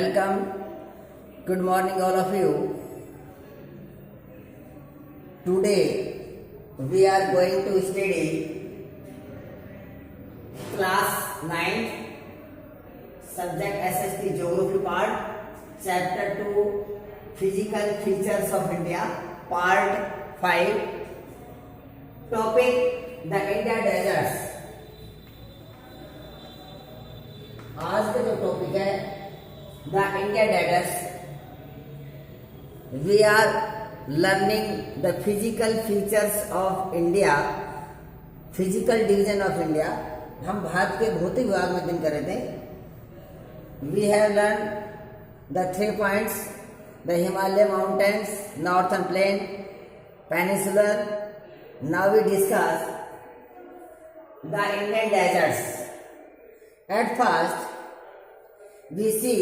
Welcome. Good morning, all of you. Today we are going to study class 9 subject SST Geography part, chapter 2 Physical Features of India, part 5. Topic the India deserts. आज का जो topic है the India deserts, we are learning the physical features of India, physical division of India. हम भारत के भौतिक विभाग में अध्ययन कर रहे थे. We have learn the 3 points, the Himalaya mountains, northern plain, peninsular. Now we discuss the Indian deserts. At first, we see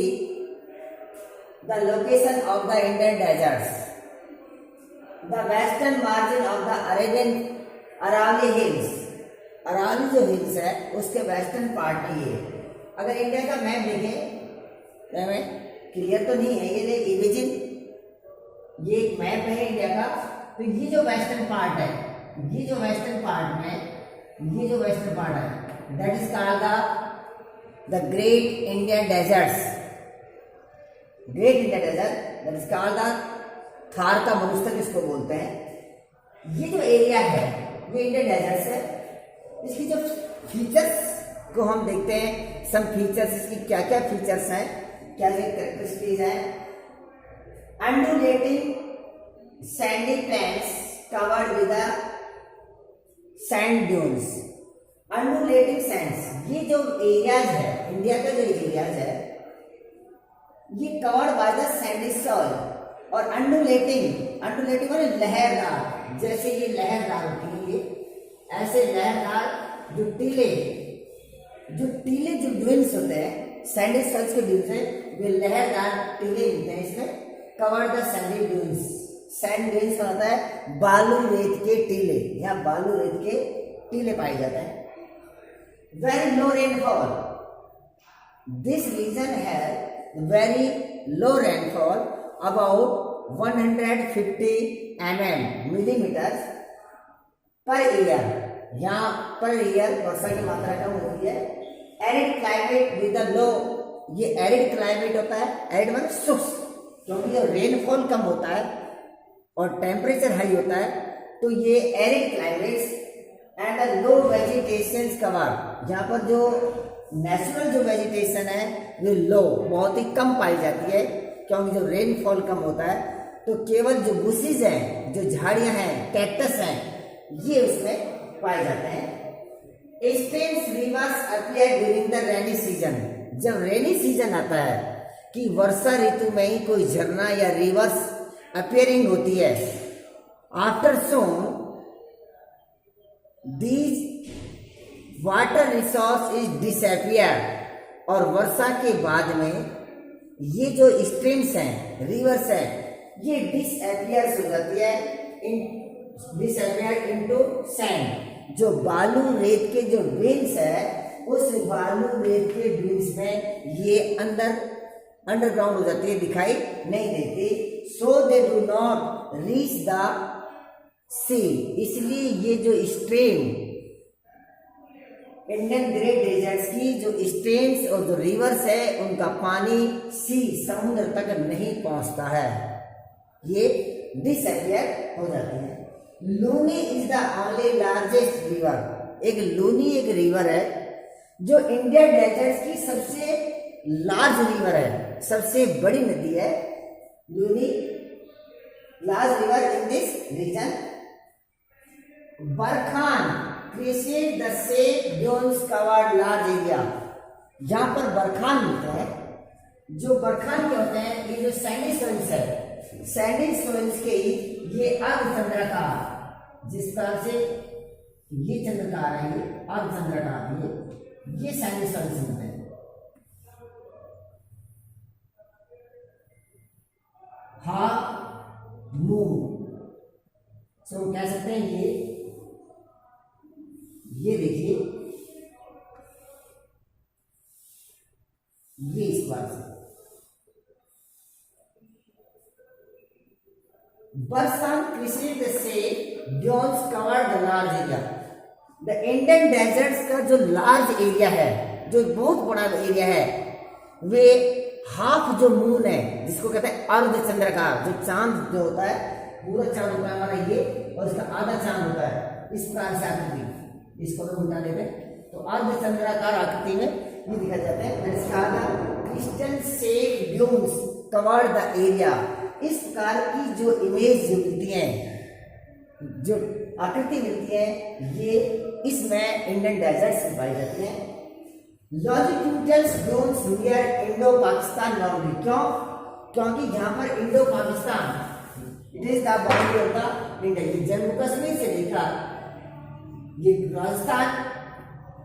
the location of the Indian deserts. The western margin of the Aravalli Hills. Aravalli जो hills है उसके western part में ये. अगर India का map देखें, हमें clear तो नहीं है, ये इमेजिन, ये एक मैप है इंडिया का. तो ये जो वेस्टर्न पार्ट है, ये जो वेस्टर्न पार्ट में, ये जो वेस्टर्न पार्ट है, that is called the great Indian deserts. Great Indian desert, that is called the Thar का मरुस्थल इसको बोलते हैं. ये जो एरिया है ये इंडियन डेजर्ट्स है. इसकी जो फीचर्स को हम देखते हैं, सम फीचर्स, इसकी क्या क्या फीचर्स हैं, क्या क्या कैरेक्टरिस्टिक्स हैं. Undulating sandy plains covered with sand dunes. Undulating sands, ये जो एरियाज है इंडिया का, जो एरियाज है ये covered by the Sandy soil. और अंडुलेटिंग और लहरदार, जैसे ये लहरदार होती है, ये ऐसे लहरदार जो टीले जो ड्यून्स होते हैं, सैंडी सॉइल्स के ड्यून्स हैं, वे लहरदार टीले होते हैं इसमें. Covered the Sandy dunes. Sand dunes का होता है बालू रेत के टीले, यहाँ बालू रेत के टीले पाए जाते हैं. Very low rainfall. This region has very low rainfall, about 150 millimeters per year. यहाँ पर ईयर वर्षा की मात्रा कम होती है. Arid climate with the low, ये एरिड क्लाइमेट होता है. एरिड मतलब शुष्क, क्योंकि जब रेनफॉल कम होता है और टेम्परेचर हाई होता है तो ये arid climate and low vegetation cover. यहाँ पर जो नेचुरल जो वेजिटेशन है वो लो, बहुत ही कम पाई जाती है, क्योंकि जब रेनफॉल कम होता है तो केवल जो बुशेज हैं, जो झाड़ियां हैं, कैक्टस हैं, ये उसमें पाए जाते हैं. Streams reverse appear during the rainy season. जब रेनी सीजन आता है कि वर्षा ऋतु में ही कोई झरना या रिवर्स अपीयरिंग होती है. After soon these water resource is disappear. और वर्षा के बाद में ये जो स्ट्रीम्स हैं, रिवर्स हैं, ये डिसअपियर हो जाती है, डिसअपियर इनटू सैंड. जो बालू रेत के जो ड्यून्स है, उस बालू रेत के ड्यून्स में ये अंडरग्राउंड हो जाती है, दिखाई नहीं देती. So they do not reach the sea. इसलिए ये जो स्ट्रीम, इंडियन ग्रेट डेजर्ट्स की जो स्ट्रीम्स और जो रिवर्स है, उनका पानी सी, समुद्र तक नहीं पहुंचता है, ये डिसअपियर हो जाती है. Luni is the only largest river. एक लूनी एक रिवर है जो इंडियन डेजर्ट्स की सबसे लार्ज रिवर है, सबसे बड़ी नदी है. Luni large river in this region. Barchan created the same dunes covered large area. यहाँ पर बरखान मिलता है. जो बरखान के होते हैं, ये जो सैंडी सोइल्स है, सैंडी सोइल्स के ये अर्धचंद्राकार, जिस तरह से ये चंद्रकार है, ये अर्धचंद्राकार है, ये सैंडी सोइल्स मिलते हैं. हाफ मून, तो कह सकते हैं ये देखिए, ये इस बार से Some कृषि से dunes cover the large area. The Indian deserts का जो लार्ज एरिया है, जो बहुत बड़ा एरिया है, वे हाफ जो मून है जिसको कहते हैं अर्धचंद्राकार, जो चांद जो होता है, पूरा चांद होता है हमारा ये, और इसका आधा चांद होता है, इस प्रकार से आकृति, इसको हम उल्टा लेते हैं तो अर्धचंद्राकार आकृति में ये दिखा जाता है। Crystal shape dunes cover the area. इस प्रकार की जो इमेज जो मिलती है, जो आकृति मिलती है, ये इसमें इंडियन डेजर्ट्स में पाई जाती है। Longitudinal dunes near Indo Pakistan boundary. क्यों? क्योंकि यहाँ पर Indo Pakistan, it is the boundary of the India. ये जम्मू कश्मीर से लेकर ये राजस्थान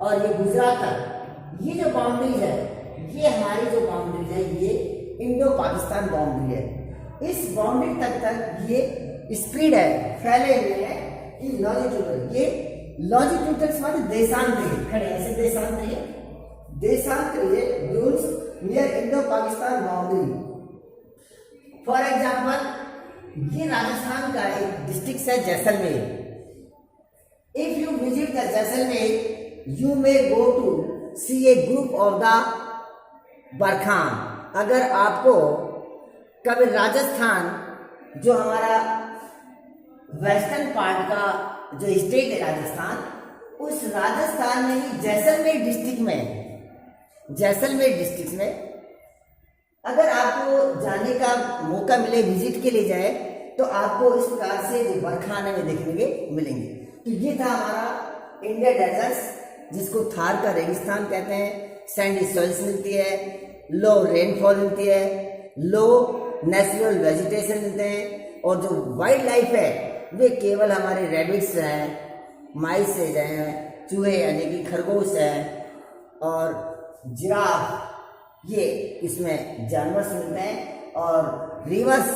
और ये गुजरात तक, ये जो बाउंड्रीज है, ये हमारी जो बाउंड्रीज है, ये इंडो पाकिस्तान बाउंड्री है। इस बाउंड्री तक ये स्प्रेड है, फैले हुए हैं इन लॉन्जिट्यूडल। ये लॉन्जिट्यूडल मतलब देशांतरीय, खड़े ऐसे देशांतरीय, देशांतरीय dunes near Indo Pakistan boundary. For example, ये राजस्थान का एक डिस्ट्रिक्ट है Jaisalmer. If you visit the Jaisalmer, you may go to see a group of the barchan. अगर आपको कभी राजस्थान, जो हमारा वेस्टर्न पार्ट का जो स्टेट है राजस्थान, उस राजस्थान में ही जैसलमेर डिस्ट्रिक्ट में अगर आपको जाने का मौका मिले, विजिट के लिए जाए, तो आपको इस प्रकार से जो बरखाने में देखने के मिलेंगे। तो ये था हमारा इंडिया डेजर्ट्स, जिसको थार का रेगिस्तान कहते हैं। सैंडी सॉइल्स मिलती है, लो रेनफॉल मिलती है, लो नेचुरल वेजिटेशन मिलते हैं, और जो वाइल्ड लाइफ है वे केवल हमारे रैबिट्स हैं, माइस हैं, चूहे यानी कि खरगोश हैं, और जिराफ, ये इसमें जानवर मिलते हैं। और रिवर्स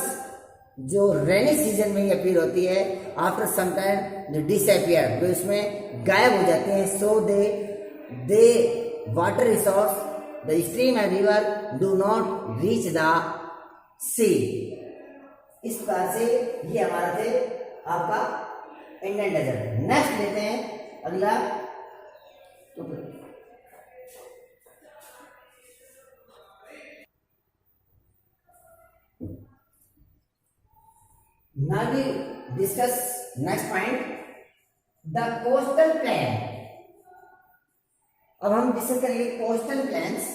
जो रेनी सीजन में ये अपीयर होती है, आफ्टर सम टाइम डिसअपियर, जो इसमें गायब हो जाते हैं। So they water resource, the stream and river do not reach the sea. इस प्रकार से ये हमारा थे आपका इंडियन डेजर्ट। नेक्स्ट लेते हैं अगला topic. Now we discuss next point, the coastal plain। अब हम डिस्कस करेंगे कोस्टल प्लेन्स।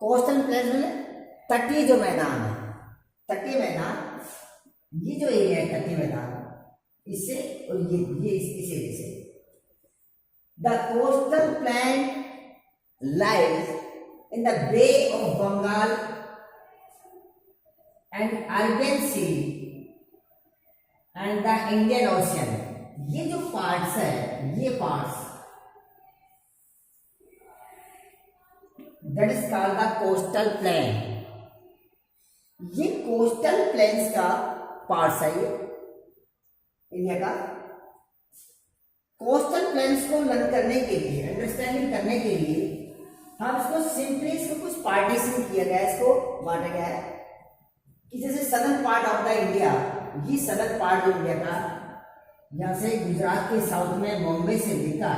कोस्टल प्लेन्स में तटीय जो मैदान है, तटीय मैदान, ये जो एरिया है तटीय मैदान, इससे और ये इस एरिया से। The coastal plain lies in the Bay of Bengal and Arabian Sea and the Indian Ocean. ये जो पार्ट्स है, ये parts, that is called the coastal plain. ये कोस्टल प्लेन्स का पार्ट्स है, ये इंडिया का। कोस्टल प्लेन्स को लर्न करने के लिए, अंडरस्टैंडिंग करने के लिए, हम इसको सिंपली इसको कुछ पार्टीशन किया गया है, इसको बांटा गया है कि जैसे southern part of the India, ये सदर्न पार्ट जो इंडिया का, यहाँ से गुजरात के साउथ में बॉम्बे से लेकर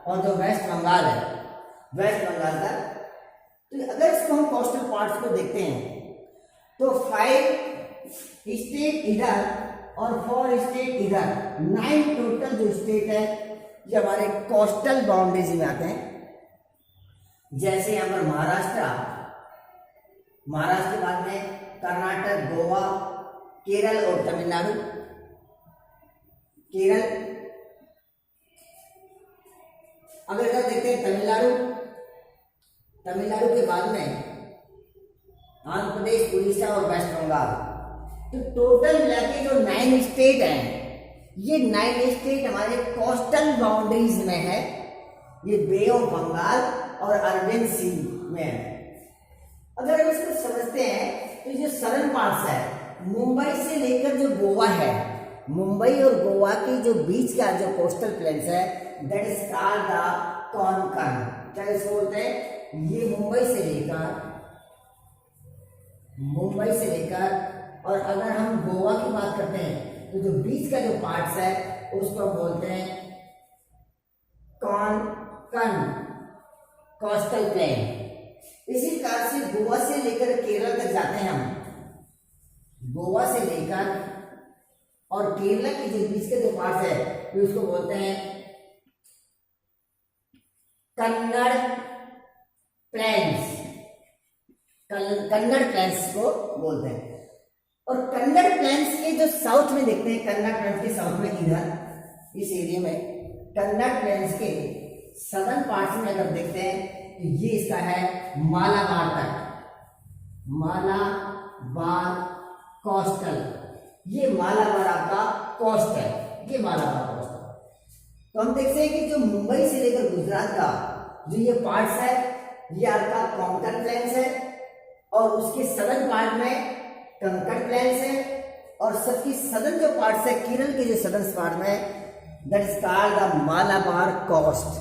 और जो वेस्ट बंगाल है, वेस्ट बंगाल तक। तो अगर इसको हम कोस्टल पार्ट्स को देखते हैं तो 5 स्टेट इधर और 4 स्टेट इधर, 9 टोटल जो स्टेट है ये हमारे कोस्टल बाउंड्रीज में आते हैं। जैसे यहाँ पर महाराष्ट्र, महाराष्ट्र के बाद में कर्नाटक, गोवा, केरल और तमिलनाडु। केरल, अगर इधर देखते हैं तमिलनाडु, तमिलनाडु के बाद में आंध्र प्रदेश, उड़ीसा और वेस्ट बंगाल। तो टोटल मिला के जो 9 स्टेट हैं, ये 9 स्टेट हमारे कोस्टल बाउंड्रीज में है। ये बे ऑफ बंगाल और अरबियन सी में है। अगर हम इसको समझते हैं तो जो सरन पार्ट्स है, मुंबई से लेकर जो गोवा है, मुंबई और गोवा के जो बीच का जो कोस्टल प्लेन्स है, that is called the Konkan. क्या इसको बोलते हैं? ये मुंबई से लेकर और अगर हम गोवा की बात करते हैं तो जो बीच का जो पार्ट्स है उसको हम बोलते हैं कोस्टल प्लेन। इसी प्रकार से गोवा से लेकर केरल तक जाते हैं हम, गोवा से लेकर और केरला के जो बीच के जो पार्ट्स है तो उसको बोलते हैं कन्नड़ प्लेन्स, कन्नड़ प्लेन्स को बोलते हैं। और कन्नड़ प्लेन्स के जो साउथ में देखते हैं, कन्नड़ प्लेन्स के साउथ में इधर इस एरिया में कन्नड़ प्लेन्स के सदर्न पार्ट्स में अगर देखते हैं तो ये इसका है मालाबार तक, मालाबार कोस्टल, ये मालाबार आपका कोस्ट है, ये मालाबार कोस्ट है। तो हम देखते हैं कि जो मुंबई से लेकर गुजरात का जो ये पार्ट्स है ये आपका कोंकण प्लेन्स है और उसके सदर्न पार्ट में कंकड़ प्लेन्स है और सबकी सदर्न जो पार्ट्स है केरल के जो सदर्न पार्ट में that is called the Malabar Coast.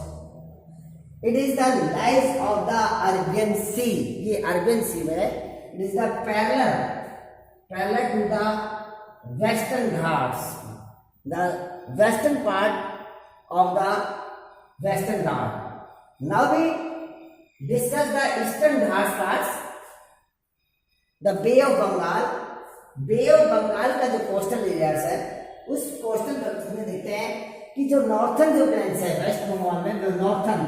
It is the lies of the Arabian Sea, ये अरेबियन सी में it is the parallel to the Western Ghats, the western part of the Western Ghat. Now we discuss the Eastern Ghats parts, the Bay of Bengal. Bay of Bengal का जो coastal areas है उस coastal belt में देखते हैं कि जो नॉर्थन जो प्लेन्स है वेस्ट बंगाल में, जो नॉर्थन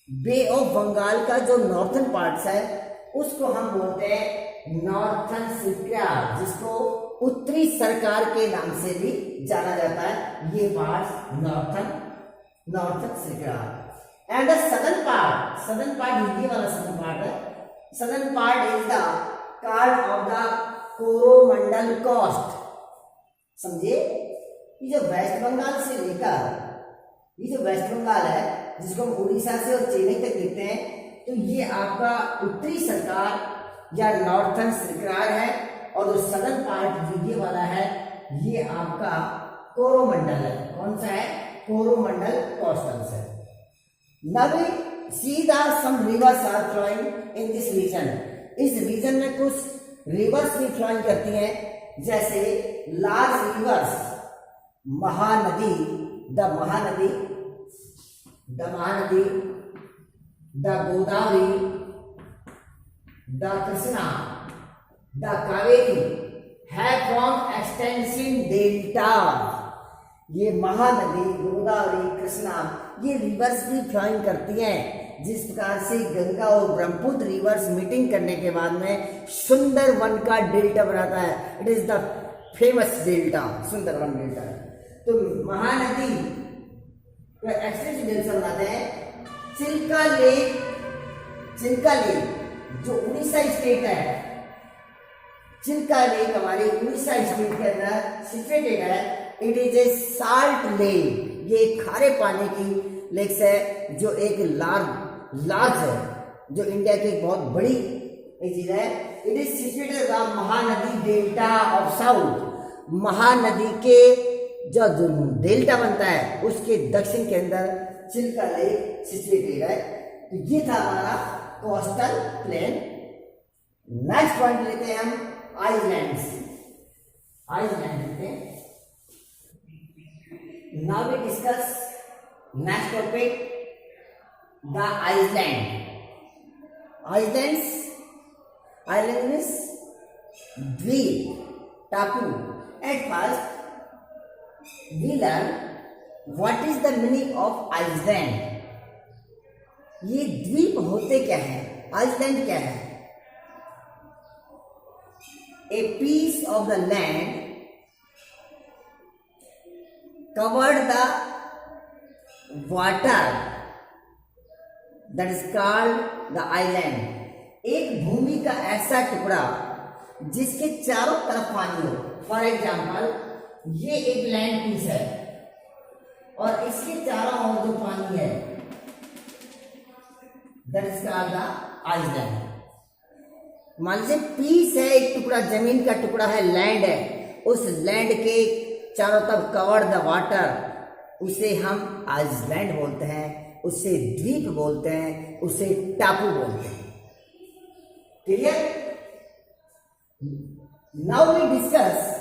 बे ऑफ बंगाल का जो नॉर्थन पार्ट्स है उसको हम बोलते हैं नॉर्थन सरकार, जिसको उत्तरी सरकार के नाम से भी जाना जाता है। ये part northern Circar and the southern part ये वाला सदर्न पार्ट है। Southern part is the card of the Coromandel coast. समझिए, ये जो वेस्ट बंगाल से लेकर ये जो वेस्ट बंगाल है जिसको हम उड़ीसा से और चेन्नई तक देखते हैं, तो ये आपका उत्तरी सरकार या नॉर्थन सरकार है और जो सदर्न पार्ट जो ये वाला है ये आपका कोरोमंडल है। कौन सा है? कोरोमंडल कोस्टल है। Now we see the some rivers are flowing in this region. इस रीजन में कुछ रिवर्स भी फ्लोइंग करती हैं, जैसे large rivers Mahanadi, the Godavari, the Krishna, the Kaveri have form extensive delta. ये महानदी, गोदावरी, कृष्णा ये रिवर्स भी फ्लोइंग करती हैं। जिस प्रकार से गंगा और ब्रह्मपुत्र रिवर्स मीटिंग करने के बाद में सुंदरवन का डेल्टा बनाता है। It is the famous delta, Sundarban delta. तो महानदी का एक्सटेंसिव डेल्टा बनाते हैं। चिल्का लेक जो उड़ीसा स्टेट है, चिल्का लेक हमारी उड़ीसा स्टेट के अंदर सिचुएटेड है। It is a salt lake, ये खारे पानी की लेक है जो एक लार्ज है, जो इंडिया की एक बहुत बड़ी चीज है। It is situated the Mahanadi delta of south. Mahanadi के जो डेल्टा बनता है उसके दक्षिण के अंदर चिल्का लेक सिचुएटेड है। तो ये था हमारा कोस्टल प्लेन। नेक्स्ट पॉइंट लेते हैं हम आइलैंड्स। आइलैंड लेते हैं। Now we discuss next topic the island. Island means द्वीप, टापू। At first we learn what is the meaning of island. ये द्वीप होते क्या है, आइलैंड क्या है? A piece of the land covered the water that is called the island. एक भूमि का ऐसा टुकड़ा जिसके चारों तरफ पानी हो। फॉर एग्जाम्पल ये एक लैंड पीस है और इसके चारों ओर जो पानी है that is called the island. मान लीजिए पीस है, एक टुकड़ा जमीन का टुकड़ा है, लैंड है, उस लैंड के चारों तरफ कवर द वाटर, उसे हम आइलैंड बोलते हैं, उसे द्वीप बोलते हैं, उसे टापू बोलते हैं। Clear? Now we discuss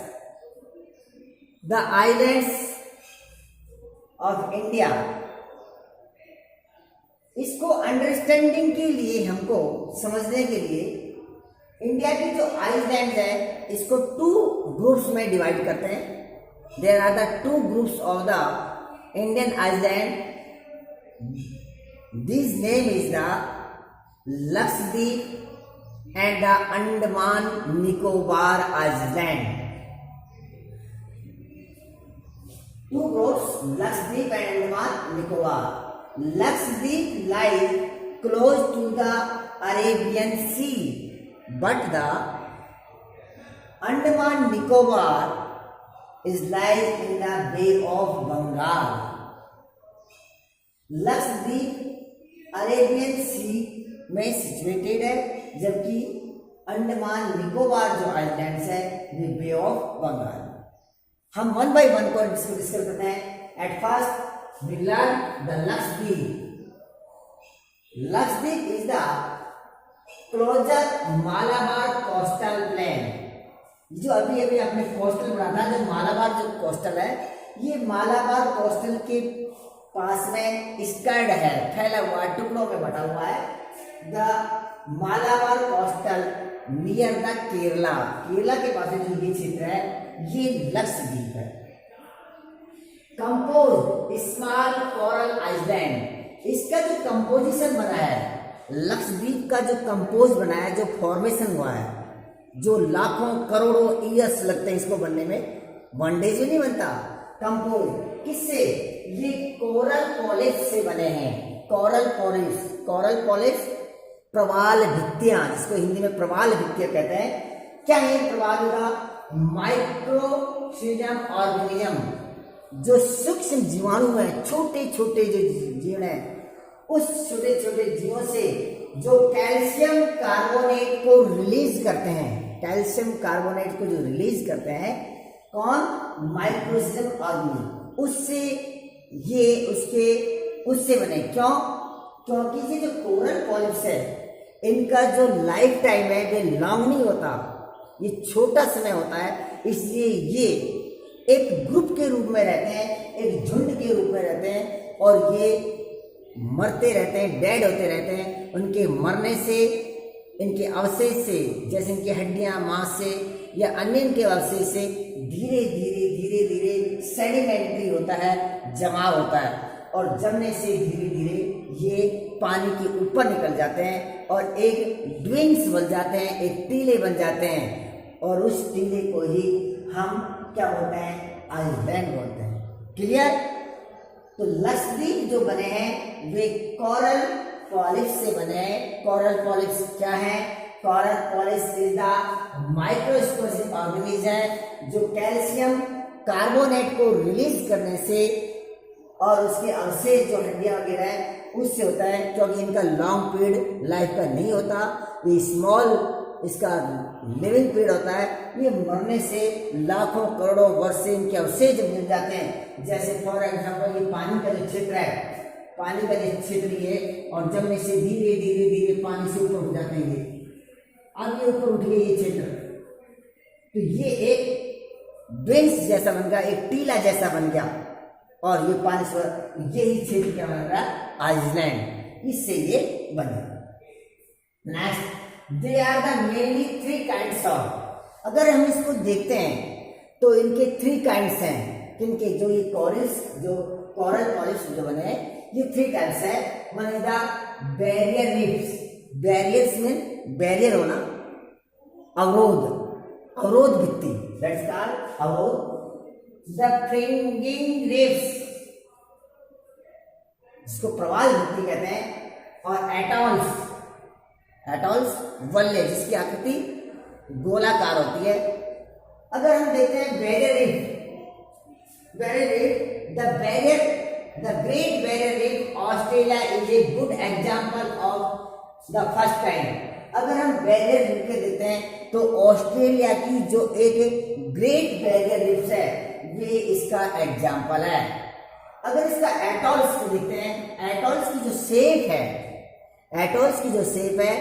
the islands of India, इसको अंडरस्टैंडिंग के लिए, हमको समझने के लिए इंडिया की जो आइलैंड है इसको 2 ग्रुप्स में डिवाइड करते हैं। There are the 2 groups of the Indian island. This name is the Lakshadweep and the Andaman Nicobar island. 2 groups, Lakshadweep and Andaman Nicobar. Lakshadweep lies close to the Arabian Sea, but the Andaman Nicobar is lies in the Bay of Bengal. Lakshadweep Arabian Sea में situated है, जबकि अंडमान निकोबार जो islands है वे बे of Bengal. हम 1 by 1 को discuss करते हैं। At first we learn the Lakshadweep. Lakshadweep is the closer Malabar coastal plain. जो अभी अभी आपने कोस्टल पढ़ा था, जो मालाबार जो कोस्टल है, ये मालाबार कोस्टल के पास में स्कर्ड है, फैला हुआ है, टुकड़ों में बटा हुआ है। The Malabar coastal near the Kerala, Kerala के पास जो ये क्षेत्र है ये लक्षद्वीप है। कंपोज स्मॉल कोरल आइलैंड, इसका जो कंपोजिशन बना है, लक्षद्वीप का जो कंपोज बना है, जो फॉर्मेशन हुआ है, जो लाखों करोड़ों ईयर्स लगते हैं इसको बनने में, 1 day से नहीं बनता। कंपोज किससे? ये कोरल पॉलिश से बने हैं। कोरल पॉलिश, कोरल पॉलिश प्रवाल भित्तियां, जिसको हिंदी में प्रवाल भित्तियां कहते हैं। क्या है प्रवाल होगा? माइक्रोसिजम ऑर्गेनिज्म, जो सूक्ष्म जीवाणु हैं, छोटे छोटे जो जीव हैं, उस छोटे छोटे जीवों से जो कैल्शियम कार्बोनेट को रिलीज करते हैं, कैल्शियम कार्बोनेट को जो रिलीज करते हैं, कौन? माइक्रोसिजम ऑर्गेनिज्म, उससे ये उससे बने। क्यों? क्योंकि ये जो कोरल पॉलिप्स है, इनका जो लाइफ टाइम है वे लॉन्ग नहीं होता, ये छोटा समय होता है, इसलिए ये एक ग्रुप के रूप में रहते हैं, एक झुंड के रूप में रहते हैं, और ये मरते रहते हैं, डेड होते रहते हैं। उनके मरने से, इनके अवशेष से, जैसे इनकी हड्डियां, मांस से या अन्य इनके अवशेष से धीरे धीरे धीरे धीरे सेडिमेंट्री होता है, जमाव होता है, और जमने से धीरे धीरे ये पानी के ऊपर निकल जाते हैं और एक ड्विंग्स बन जाते हैं, एक टीले बन जाते हैं, और उस टीले को ही हम क्या बोलते हैं? आइलैंड बोलते हैं। क्लियर? तो लक्षद्वीप जो बने हैं वे कोरल पॉलिश से बने हैं। कोरल पॉलिश क्या है? Coral polish is the microscopic organism है, जो कैल्शियम कार्बोनेट को रिलीज करने से और उसके अवशेष जो हड्डियां वगैरह है उससे होता है। क्योंकि इनका लॉन्ग पीरियड लाइफ का नहीं होता, ये स्मॉल इसका लिविंग पीरियड होता है। ये मरने से लाखों करोड़ों वर्ष से इनके अवशेष मिल जाते हैं। जैसे फॉर एग्जाम्पल ये पानी का जो क्षेत्र है, पानी का जो क्षेत्र ये, और जमने से धीरे धीरे धीरे पानी से ऊपर उठ जाते हैं। ये अब ये ऊपर उठ गए ये क्षेत्र, तो ये एक ड्विंग्स जैसा बन गया, एक टीला जैसा बन गया, और ये पानी से यही क्षेत्र क्या बन रहा है? आइलैंड, इससे ये बने। Next, they are the mainly 3 kinds of. अगर हम इसको देखते हैं तो इनके 3 काइंड्स हैं। किनके? जो ये कोरल्स, जो कोरल पॉलिश जो बने हैं, ये 3 टाइप्स है। One is the barrier reefs, barriers में बैरियर होना, अवरोध, अवरोध भित्ति, दैट्स कॉल्ड अवरोध। द फ्रिंगिंग रीफ्स, जिसको प्रवाल भित्ति कहते हैं, और एटॉल्स, एटॉल्स वल्ले, जिसकी आकृति गोलाकार होती है। अगर हम देखते हैं barrier reef, barrier reef, the great barrier reef Australia is a good example of the first kind. अगर हम बैरियर रीफ के देखते हैं तो ऑस्ट्रेलिया की जो एक ग्रेट बैरियर रीफ है वे इसका एग्जांपल है। अगर इसका एटॉल्स को देखते हैं, एटॉल्स की जो शेप है, एटॉल्स की जो शेप है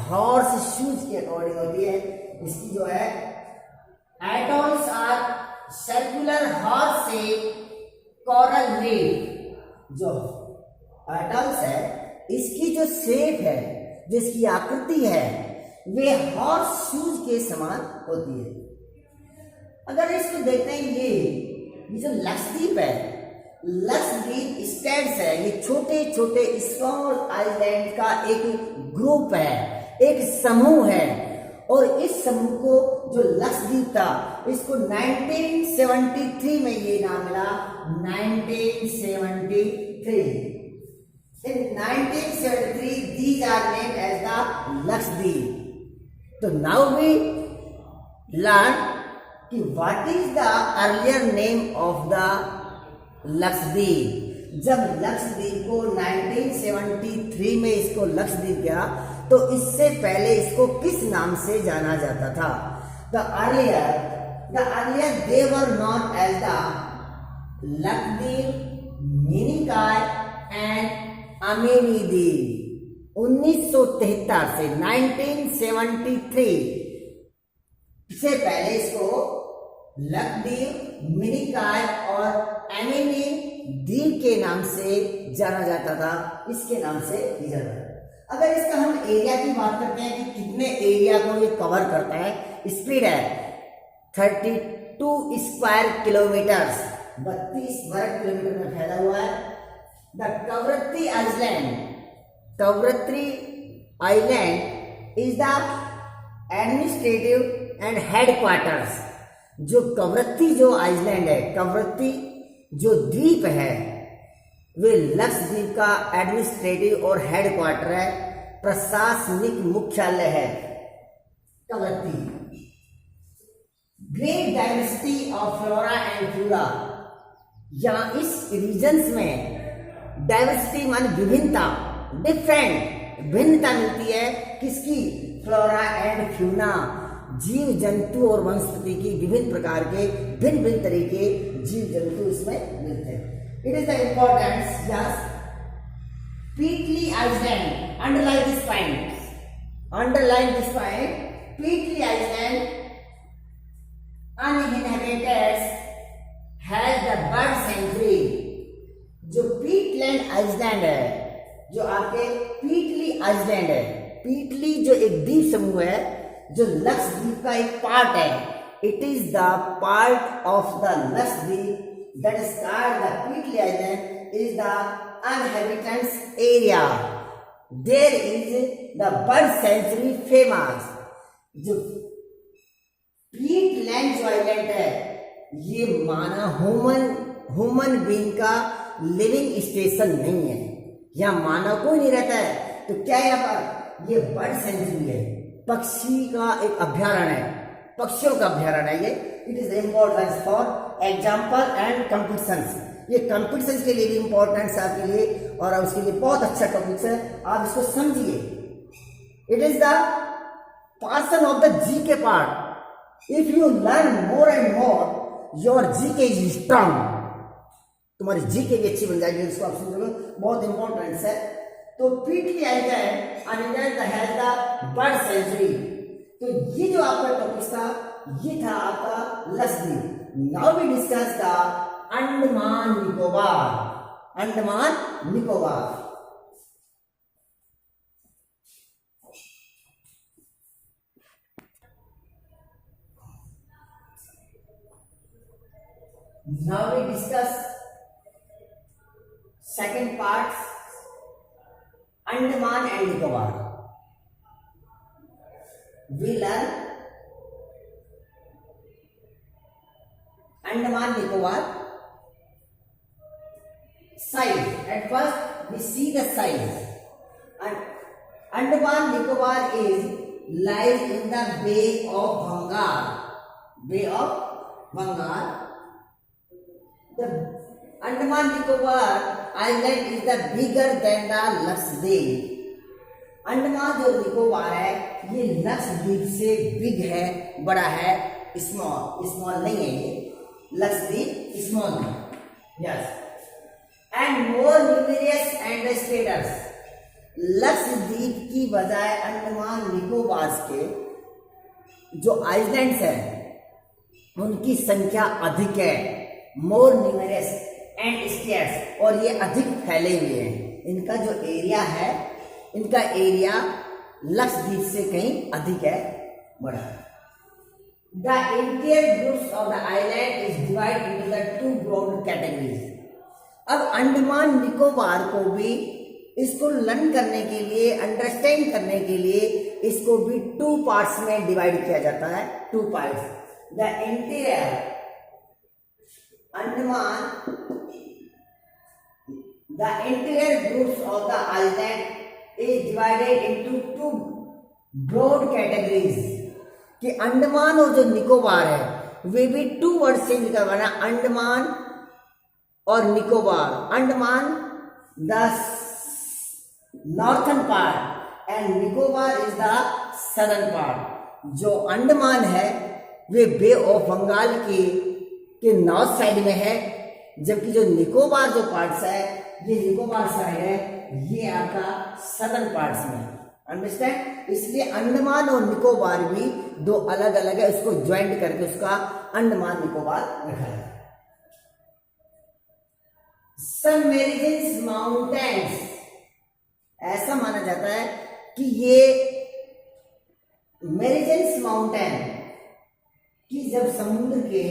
हॉर्स शूज के अकॉर्डिंग होती है। इसकी जो है atolls are circular horse shape coral reef, जो अटल्स है इसकी जो शेप है, जिसकी आकृति है, वे हॉर्स शूज के समान होती है। अगर इसको देखते हैं, ये जो लक्षद्वीप है, लक्षद्वीप स्टेट्स है, ये छोटे छोटे स्मॉल आइलैंड का एक ग्रुप है, एक समूह है। और इस समूह को जो लक्षद्वीप था, इसको 1973 में ये नाम मिला, 1973। In 1973 these are named as the Lakshadweep. So now we learn कि what is the earlier name of the Lakshadweep. जब लक्षद्वीप को 1973 में इसको लक्षद्वीप गया, तो इससे पहले इसको किस नाम से जाना जाता था? The earlier they were known as the Lakshadweep, Minikai and अमेनिद्वीप। 1973 से 1973 से पहले इसको लक्षद्वीप, मिनिकॉय और अमेनिद्वीप के नाम से जाना जाता था, इसके नाम से ही जाना जाता। अगर इसका हम एरिया की बात करते हैं कि कितने एरिया को ये कवर करता है, स्प्रेड है 32 स्क्वायर किलोमीटर्स, 32 वर्ग किलोमीटर में फैला हुआ है। The Kavratri Island is the administrative and headquarters। जो कवरत्ती जो आइलैंड है, कवरत्ती जो द्वीप है, वे लक्षद्वीप का एडमिनिस्ट्रेटिव और हेडक्वार्टर है, प्रशासनिक मुख्यालय है Kavaratti. Great diversity of flora and fauna, यहाँ इस रीजन्स में डाइवर्सिटी मान विभिन्नता, डिफरेंट भिन्नता मिलती है, किसकी? फ्लोरा एंड फ्यूना, जीव जंतु और वनस्पति की विभिन्न प्रकार के भिन्न भिन्न तरीके जीव जंतु इसमें मिलते हैं। It is the importance, yes, Pitti island, underline this point, Pitti island uninhabited has the bird sanctuary। जो पीटलैंड आइलैंड है, जो आपके पीटली आइलैंड है, पीटली जो एक द्वीप समूह है, जो लक्षद्वीप का एक पार्ट है, it is the part of the Lakshadweep that is called the Pitti island is the uninhabitants area, there is the bird sanctuary famous. जो पीटलैंड जो आइलैंड है, ये माना ह्यूमन बीइंग का लिविंग स्टेशन नहीं है, यहाँ मानव कोई नहीं रहता है। तो क्या है यहाँ पर? ये बर्ड सेंचुरी है, पक्षी का एक अभ्यारण्य है, पक्षियों का अभ्यारण्य है ये। It is importance for example and competitions, ये कंपटीशंस के लिए भी इम्पोर्टेंस है आपके लिए, और उसके लिए बहुत अच्छा टॉपिक है, आप इसको समझिए। It is the portion of the GK part. If you learn more and more, your GK is strong, तुम्हारी जीके भी अच्छी बन जाएगी, इसको आप समझोगे, बहुत इंपॉर्टेंट है। तो Pitti island has the bird sanctuary. तो ये जो आपका टॉपिक था, ये था आपका Lakshadweep. Now we discuss the Andaman Nicobar. Andaman Nicobar, now we discuss second part, Andaman and Nicobar. We learn Andaman Nicobar size. At first we see the size. And Andaman Nicobar lies in the Bay of Bengal. Bay of Bengal. The Andaman Nicobar Island is the bigger than the Lakshadweep. Andaman जो निकोबार है, ये लक्षद्वीप से big है, बड़ा है, small नहीं है ये, लक्षद्वीप स्मॉल है, yes, and more numerous and status. Lakshadweep की बजाय अंडमान निकोबार के जो आइलैंड्स हैं, उनकी संख्या अधिक है, मोर न्यूमरस एंड स्केर्स, और ये अधिक फैले हुए हैं। इनका जो एरिया है, इनका एरिया लक्षद्वीप से कहीं अधिक है, बड़ा। The interior groups of the island is divide into the two broad categories. अब अंडमान निकोबार को भी, इसको लर्न करने के लिए, अंडरस्टैंड करने के लिए इसको भी टू पार्ट्स में डिवाइड किया जाता है, two parts. The interior Andaman, the interior groups of the island is divided into two broad categories. कि अंडमान और जो निकोबार है वे भी टू वर्ड से निकल बना, अंडमान और Nicobar. Andaman the northern part and Nicobar is the southern part. जो अंडमान है वे बे ऑफ बंगाल के नॉर्थ साइड में है, जबकि जो निकोबार जो पार्ट्स है, ये निकोबार साइड है, ये आपका सदर्न पार्ट्स में। अंडरस्टैंड? इसलिए अंडमान और निकोबार भी दो अलग अलग है, उसको ज्वाइंट करके उसका अंडमान निकोबार रखा है। सबमेरिजेंस माउंटेन्स, ऐसा माना जाता है कि ये मेरिजेंस माउंटेन कि जब समुद्र के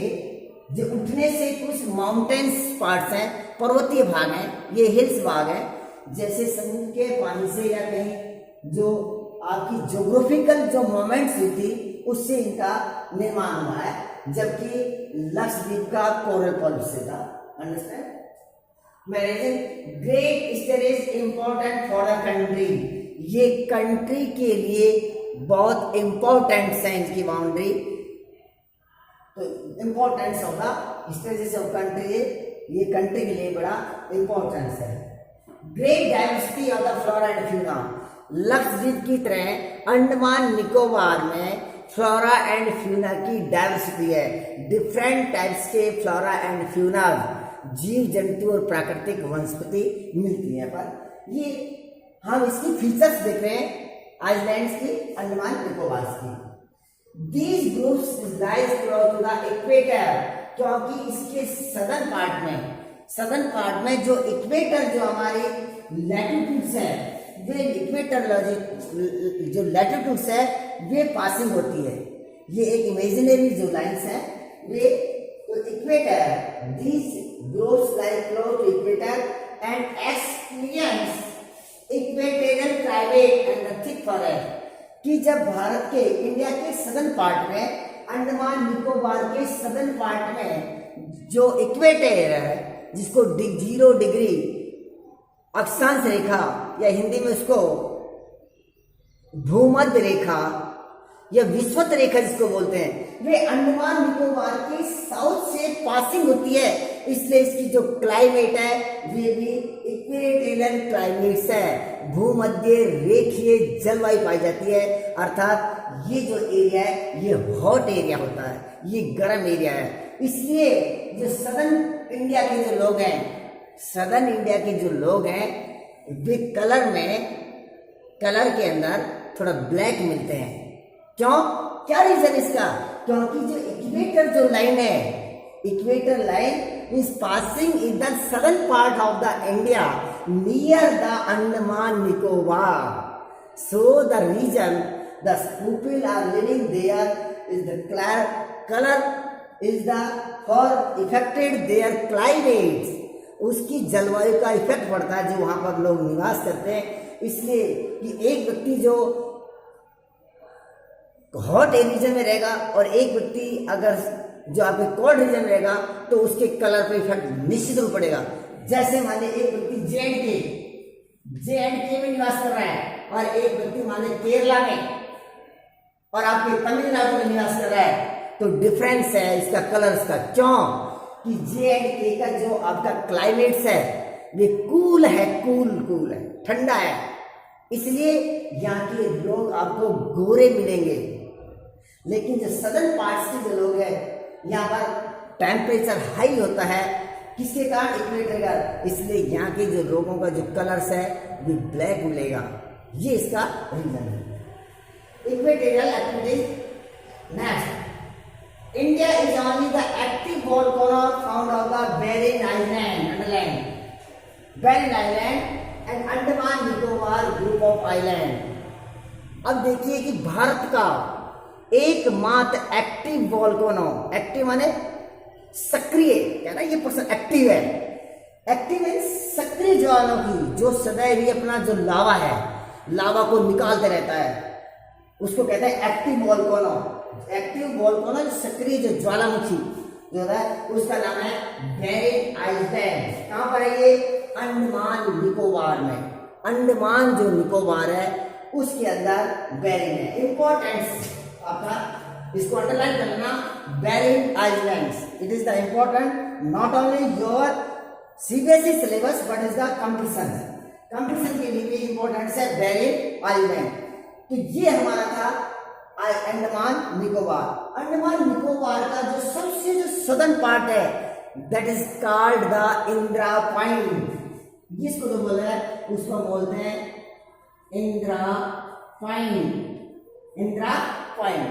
जो उठने से कुछ माउंटेन्स पार्ट्स हैं, पर्वतीय भाग हैं, ये हिल्स भाग है, जैसे समुद्र के पानी से या कहीं जो आपकी ज्योग्राफिकल जो मोमेंट्स हुई थी उससे इनका निर्माण हुआ है, जबकि लक्षद्वीप का कोरल पॉलिप से था। Understand? Great eastern is important for the country, ये कंट्री के लिए बहुत इंपॉर्टेंट है, इनकी बाउंड्री। तो importance of the stages of country, ये कंट्री के लिए बड़ा इंपॉर्टेंस है। Great diversity of the flora and fauna, Lakshadweep की तरह अंडमान निकोबार में फ्लोरा एंड फ्यूना की डाइवर्सिटी है। डिफरेंट टाइप्स के फ्लोरा एंड फ्यूना, जीव जंतु और प्राकृतिक वनस्पति मिलती है। पर ये हम इसकी फीचर्स देख रहे हैं आइलैंड्स की, अंडमान निकोबार की। These groups lies close to the equator, क्योंकि इसके सदर्न पार्ट में जो इक्वेटर, जो हमारे लैटिट्यूड्स है, वे इक्वेटर जो लैटिट्यूड्स है वे पासिंग होती है। ये एक इमेजिनरी जो लाइंस है वे, तो equator, these groups lie close to equator and experience equatorial climate and the thick forest। कि जब भारत के, इंडिया के सदर्न पार्ट में, अंडमान निकोबार के सदर्न पार्ट में जो इक्वेटर है, जिसको 0 डिग्री अक्षांश रेखा या हिंदी में उसको भूमध्य रेखा या विषुवत रेखा जिसको बोलते हैं, वे अंडमान निकोबार के साउथ से पासिंग होती है। इसलिए इसकी जो क्लाइमेट है वे भी इक्वेटोरियल क्लाइमेट्स है, भूमध्य रेखीय जलवायु पाई जाती है। अर्थात ये जो एरिया है ये हॉट एरिया होता है, ये गर्म एरिया है। इसलिए जो सदर्न इंडिया के जो लोग हैं, सदर्न इंडिया के जो लोग हैं वे कलर के अंदर थोड़ा ब्लैक मिलते हैं। क्यों? क्या रीजन इसका? क्योंकि जो इक्वेटर जो लाइन है, equator line is passing in the southern part of the India near the Andaman Nicobar, so the region the people are living there is the colour is the for affected their climate, उसकी जलवायु का effect पड़ता है जो वहां पर लोग निवास करते हैं। इसलिए कि एक व्यक्ति जो हॉट रीजन में रहेगा और एक व्यक्ति अगर जो आपके कोल्ड रीजन में रहेगा तो उसके कलर पर इफेक्ट निश्चित रूप पड़ेगा। जैसे मान लीजिए एक व्यक्ति जे.एंड.के में निवास कर रहा है और एक व्यक्ति मान लीजिए केरला में और आपके तमिलनाडु में निवास कर रहा है, तो डिफरेंस है इसका कलर का। क्यों? कि जे.एंड.के का जो आपका क्लाइमेट्स है वे कूल है, कूल है, ठंडा है, इसलिए यहाँ के लोग आपको गोरे मिलेंगे। लेकिन जो सदर्न पार्ट्स के जो लोग हैं यहाँ पर टेम्परेचर हाई होता है, किसके कारण? इक्वेटर का। इसलिए यहाँ के जो लोगों का जो कलर्स है वो ब्लैक मिलेगा, ये इसका रीजन है। Equatorial activities. Next, India is on barren island and Andaman Nicobar group of island. अब देखिए कि भारत का एकमात्र एक्टिव वोल्केनो, एक्टिव माने सक्रिय, क्या ना ये पर्सन एक्टिव है, एक्टिव मीन्स सक्रिय ज्वालामुखी जो सदैव ही अपना जो लावा है, लावा को निकालते रहता है, उसको कहते हैं एक्टिव वोल्केनो। एक्टिव वोल्केनो जो सक्रिय जो ज्वालामुखी जो है उसका नाम है बेरिन आइलैंड। कहां पर है ये? अंडमान निकोबार में। अंडमान जो निकोबार है उसके अंदर बेरिन है। इंपॉर्टेंस आपका इसको अंडरलाइन करना, barren islands. It is the important not only your CBSE syllabus but is the competition के लिए भी इंपॉर्टेंट है बेरिन आइलैंड। तो ये हमारा था अंडमान निकोबार। अंडमान निकोबार का जो सबसे जो सदर्न पार्ट है that is called the Indira point. जिसको जो बोल रहे हैं उसको बोलते हैं इंदिरा पॉइंट। इंदिरा पॉइंट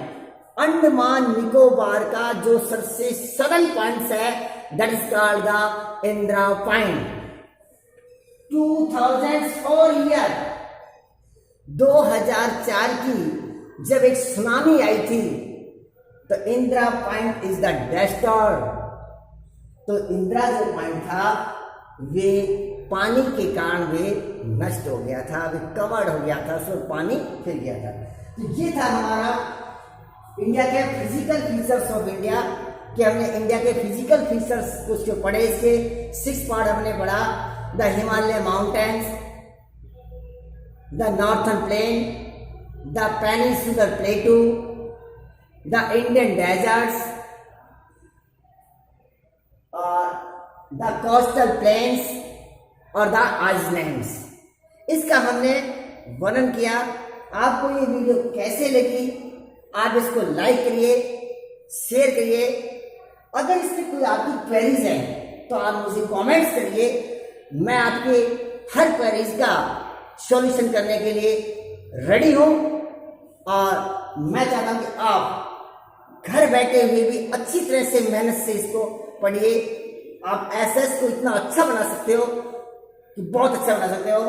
अंडमान निकोबार का जो सबसे सदर्न पॉइंट है that is called the Indira point. 2004 year 2004 की जब एक सुनामी आई थी तो Indira point is the disturb. तो इंदिरा जो पॉइंट था वे पानी के कारण वे नष्ट हो गया था, वे कवर्ड हो गया था, उसमें पानी फिर गया था। तो ये था हमारा इंडिया के फिजिकल फीचर्स ऑफ इंडिया कि हमने इंडिया के फिजिकल फीचर्स कुछ जो पढ़े। इसके 6 पार्ट हमने पढ़ा, the Himalaya mountains, the northern plain, the peninsular plateau, the Indian deserts, the coastal plains और the islands। इसका हमने वर्णन किया। आपको ये वीडियो कैसे लगी? आप इसको लाइक करिए, शेयर करिए। अगर इसमें कोई आपकी क्वेरीज है तो आप मुझे कमेंट्स करिए, मैं आपके हर क्वेरीज का सॉल्यूशन करने के लिए रेडी हूं। और मैं चाहता हूं कि आप घर बैठे हुए भी अच्छी तरह से मेहनत से इसको पढ़िए। आप एसएस को इतना अच्छा बना सकते हो कि बहुत अच्छा बना सकते हो।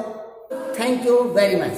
Thank you very much.